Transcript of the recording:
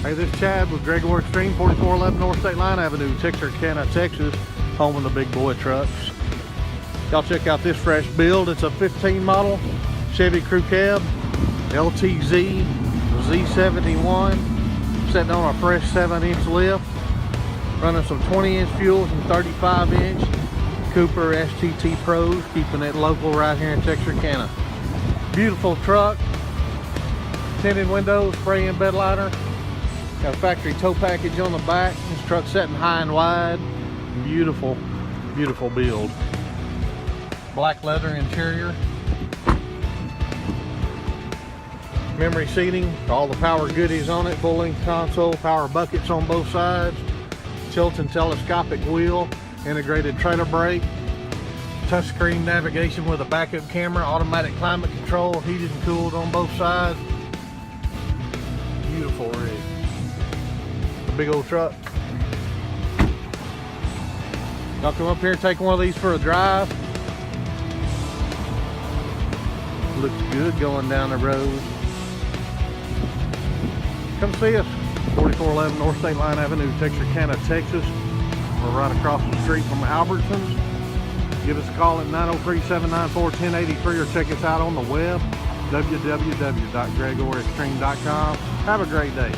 Hey, this is Chad with Gregor Extreme, 4411 North State Line Avenue, Texarkana, Texas, home of the big boy trucks. Y'all check out this fresh build. It's a 15 model Chevy Crew Cab, LTZ Z71, sitting on a fresh 7-inch lift, running some 20-inch fuels and 35-inch Cooper STT Pros, keeping it local right here in Texarkana. Beautiful truck, tinted windows, spray-in bed liner. Got a factory tow package on the back. This truck's sitting high and wide. Beautiful, beautiful build. Black leather interior. Memory seating, all the power goodies on it. Full-length console, power buckets on both sides. Tilt and telescopic wheel. Integrated trailer brake. Touchscreen navigation with a backup camera. Automatic climate control. Heated and cooled on both sides. Beautiful rig. Big old truck. Y'all come up here and take one of these for a drive. Looks good going down the road. Come see us. 4411 North State Line Avenue, Texarkana, Texas. We're right across the street from Albertsons. Give us a call at 903-794-1083 or check us out on the web, www.gregorextreme.com. Have a great day.